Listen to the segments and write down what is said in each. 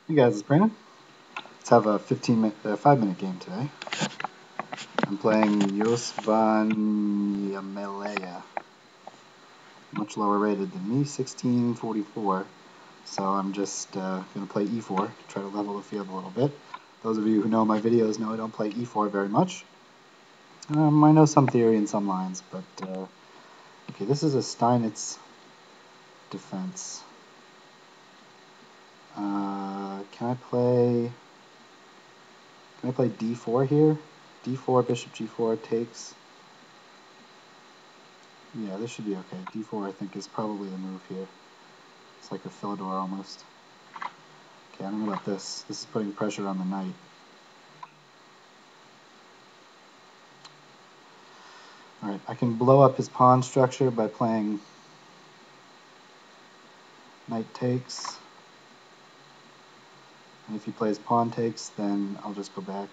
Hey guys, it's Brandon. Let's have a 5-minute game today. I'm playing Yosvan Yamelea. Much lower rated than me, 1644. So I'm just going to play e4 to try to level the field a little bit. Those of you who know my videos know I don't play e4 very much. I know some theory and some lines, but okay, this is a Steinitz defense. Can I play d4 here? d4, bishop g4 takes. Yeah, this should be okay. d4 I think is probably the move here. It's like a Philidor almost. Okay, I don't know about this. This is putting pressure on the knight. Alright, I can blow up his pawn structure by playing knight takes. And if he plays pawn takes, then I'll just go back.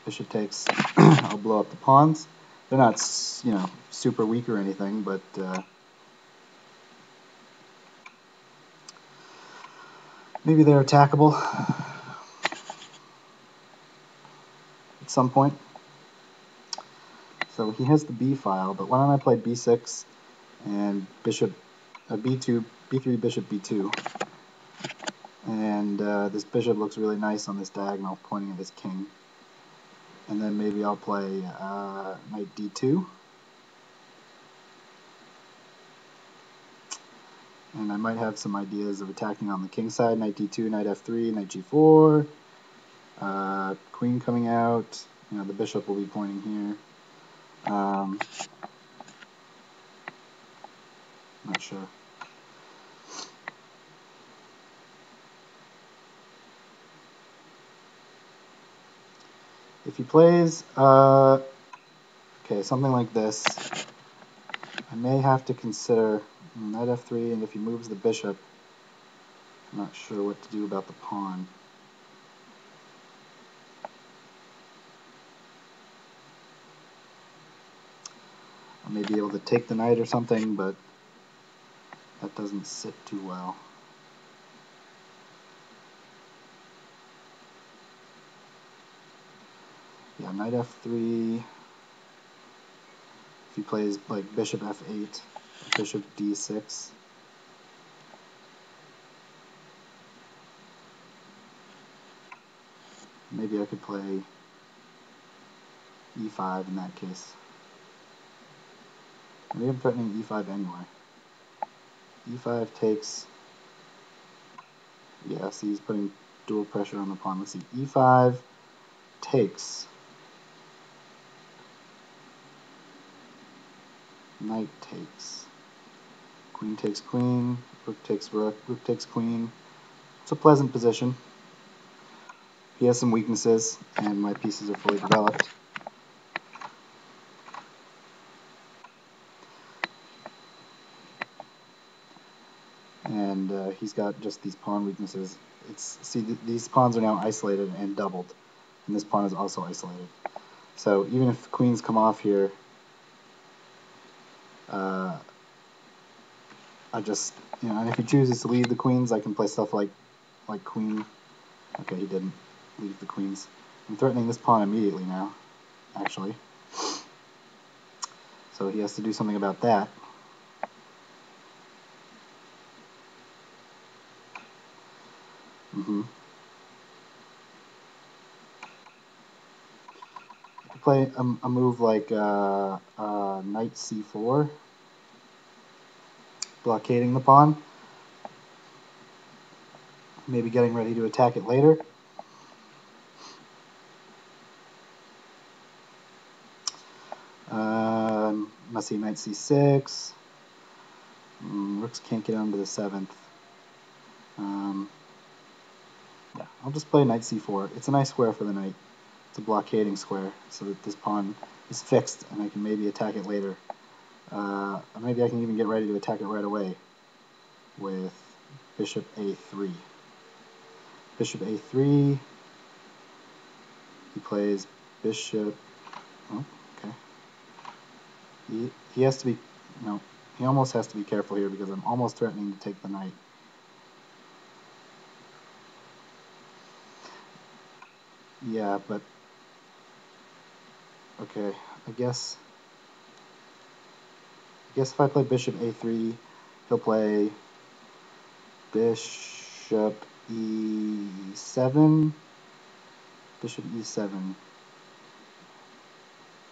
Bishop takes, I'll blow up the pawns. They're not, super weak or anything, but maybe they're attackable at some point. So he has the b file, but why don't I play b6 and bishop b2, b3, bishop b2. And this bishop looks really nice on this diagonal pointing at his king. And then maybe I'll play knight d2. And I might have some ideas of attacking on the king side. Knight d2, knight f3, knight g4. Queen coming out. The bishop will be pointing here. Not sure. If he plays, okay, something like this, I may have to consider knight f3, and if he moves the bishop, I'm not sure what to do about the pawn. I may be able to take the knight or something, but that doesn't sit too well. Yeah, knight f3. If he plays like bishop f8, bishop d6. Maybe I could play e5 in that case. Maybe I'm threatening e5 anyway. e5 takes. Yeah, see, he's putting dual pressure on the pawn. Let's see, e5 takes. Knight takes. Queen takes queen. Rook takes rook. Rook takes queen. It's a pleasant position. He has some weaknesses, and my pieces are fully developed. And he's got just these pawn weaknesses. These pawns are now isolated and doubled, and this pawn is also isolated. So even if the queens come off here, I just, and if he chooses to leave the queens, I can play stuff like queen. Okay, he didn't leave the queens. I'm threatening this pawn immediately now, actually. So he has to do something about that. Play a move like knight c4, blockading the pawn, maybe getting ready to attack it later. Let's see, knight c6. Rooks can't get onto the 7th. Yeah, I'll just play knight c4. It's a nice square for the knight. It's a blockading square, so that this pawn is fixed, and I can maybe attack it later. Maybe I can even get ready to attack it right away with bishop a3. Bishop a3. He plays bishop. Oh, okay. He has to be. No, he almost has to be careful here because I'm almost threatening to take the knight. Yeah, but okay. I guess if I play bishop a3, he'll play bishop e7, bishop e7,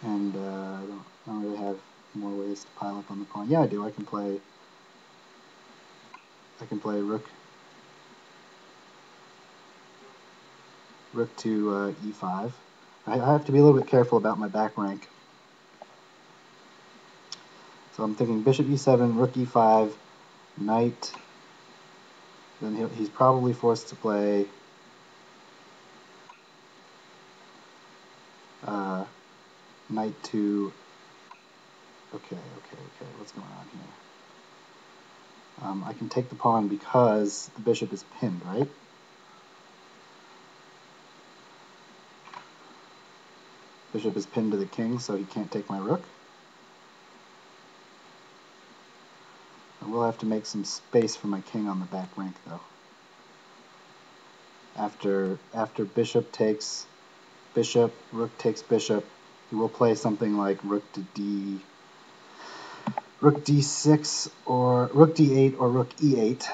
and I don't really have more ways to pile up on the pawn. Yeah, I do. I can play rook to e5. I have to be a little bit careful about my back rank. So I'm thinking bishop e7, rook e5, knight. Then he's probably forced to play knight to. Okay. What's going on here? I can take the pawn because the bishop is pinned, right? Bishop is pinned to the king, so he can't take my rook. I will have to make some space for my king on the back rank, though. After bishop takes bishop, rook takes bishop, he will play something like rook d6 or rook d8 or rook e8.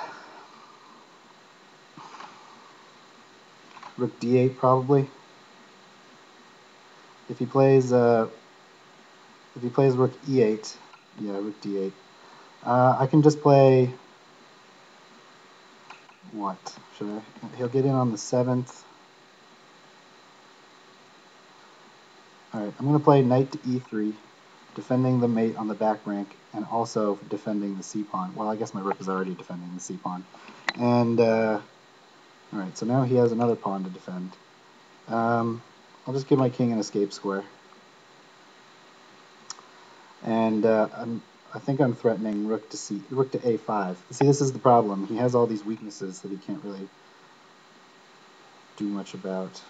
Rook d8 probably. If he plays rook e8, yeah, rook d8. I can just play what? Should I? He'll get in on the 7th. All right, I'm going to play knight to e3, defending the mate on the back rank, and also defending the c-pawn. Well, I guess my rook is already defending the c-pawn. And, all right, so now he has another pawn to defend. I'll just give my king an escape square. And I think I'm threatening rook to a5. See, this is the problem. He has all these weaknesses that he can't really do much about.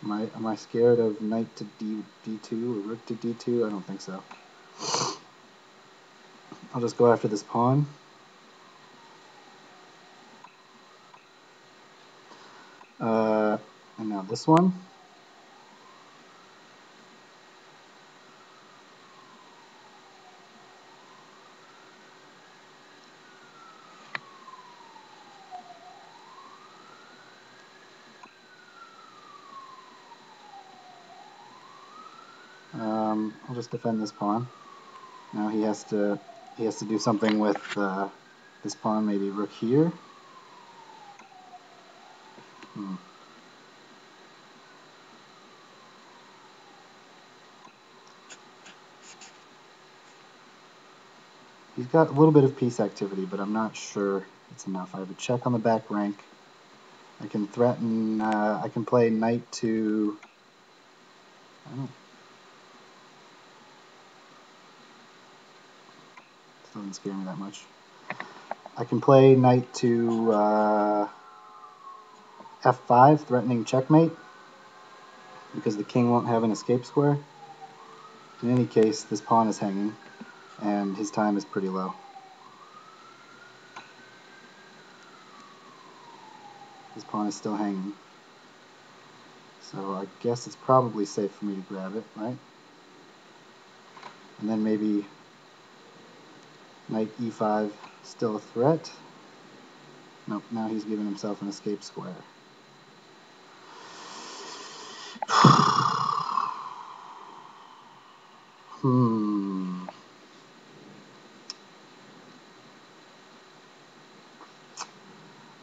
Am I scared of knight to d2 or rook to d2? I don't think so. I'll just go after this pawn. And now this one. I'll just defend this pawn. Now he has to do something with this pawn, maybe rook here. He's got a little bit of piece activity, but I'm not sure it's enough. I have a check on the back rank. I can threaten, I can play knight to, I don't, it doesn't scare me that much. I can play knight to f5, threatening checkmate, because the king won't have an escape square. In any case, this pawn is hanging, and his time is pretty low. This pawn is still hanging. So I guess it's probably safe for me to grab it, right? And then maybe knight e5, still a threat. Nope, now he's giving himself an escape square.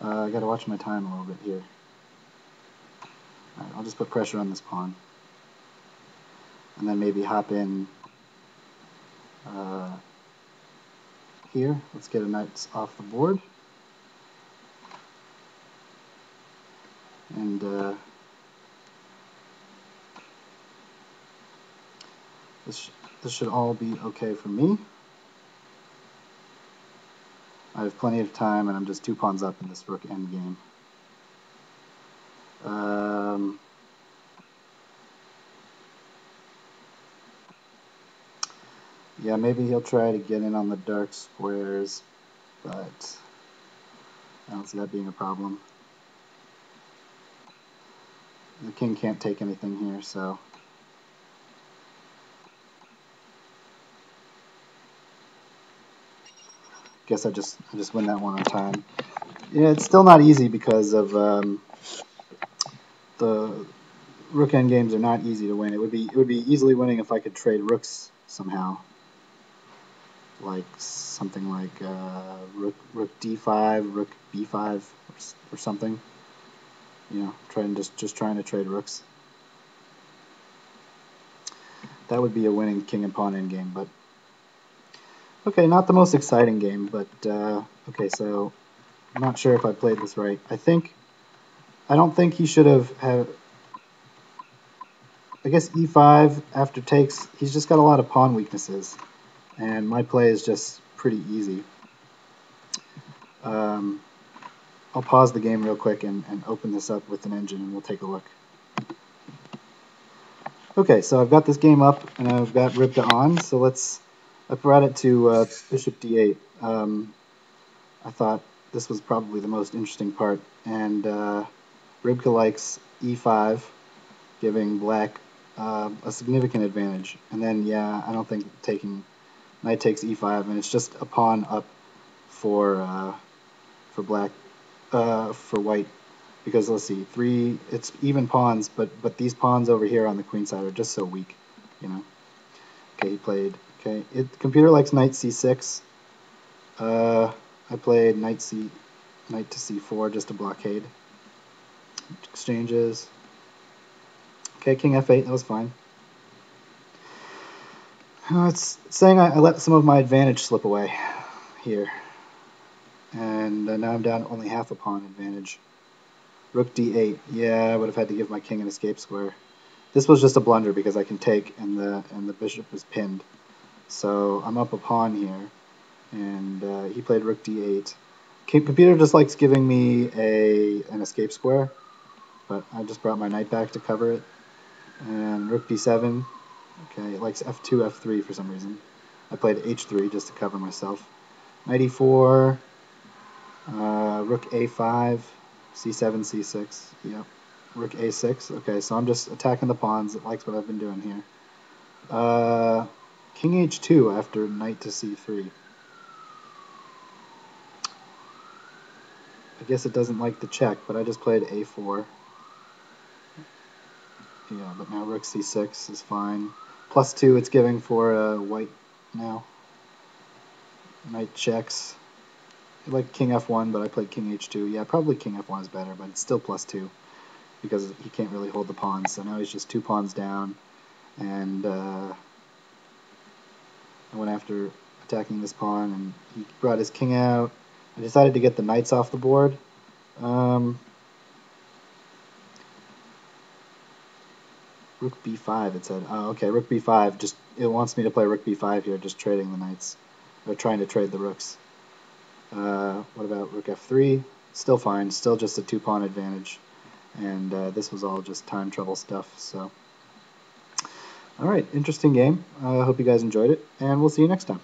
I gotta watch my time a little bit here. Alright, I'll just put pressure on this pawn. And then maybe hop in here. Let's get a knight off the board. And this should all be okay for me. I have plenty of time, and I'm just 2 pawns up in this rook endgame. Yeah, maybe he'll try to get in on the dark squares, but I don't see that being a problem. The king can't take anything here, so guess I just win that one on time. Yeah, it's still not easy because of the rook endgames are not easy to win. It would be easily winning if I could trade rooks somehow, like something like rook d5, rook b5, or something. You know, just trying to trade rooks. That would be a winning king and pawn endgame, but okay, not the most exciting game, but okay, so I'm not sure if I played this right. I don't think he should have. I guess e5 after takes. He's just got a lot of pawn weaknesses, and my play is just pretty easy. Um, I'll pause the game real quick and open this up with an engine, and we'll take a look. Okay, so I've got this game up, and I've got Rybka on. So I brought it to bishop d8. I thought this was probably the most interesting part, and Rybka likes e5, giving black a significant advantage. And then, yeah, I don't think knight takes e5, and it's just a pawn up for black, for white, because let's see, it's even pawns, but these pawns over here on the queen side are just so weak, you know. Okay, he played. Okay, computer likes knight c6. I played knight to c4 just to blockade. Exchanges. Okay, king f8, that was fine. It's saying I let some of my advantage slip away here. And now I'm down to only half a pawn advantage. Rook d8. Yeah, I would have had to give my king an escape square. This was just a blunder because I can take and the bishop is pinned. So I'm up a pawn here. And he played rook d8. Computer just likes giving me an escape square, but I just brought my knight back to cover it. And rook d7. Okay, it likes f2, f3 for some reason. I played h3 just to cover myself. Knight e4, rook a5, c7, c6. Yep, rook a6. Okay, so I'm just attacking the pawns. It likes what I've been doing here. King h2 after knight to c3. I guess it doesn't like the check, but I just played a4. Yeah, but now rook c6 is fine. +2 it's giving for white now. Knight checks. I like king f1, but I played king h2. Yeah, probably king f1 is better, but it's still +2 because he can't really hold the pawns. So now he's just 2 pawns down, and I went after attacking this pawn, and he brought his king out. I decided to get the knights off the board. Rook b5, it said. Oh, okay, rook b5. Just it wants me to play rook b5 here, just trading the knights. Or trying to trade the rooks. What about rook f3? Still fine, still just a 2-pawn advantage. And this was all just time trouble stuff. So, alright, interesting game. I hope you guys enjoyed it, and we'll see you next time.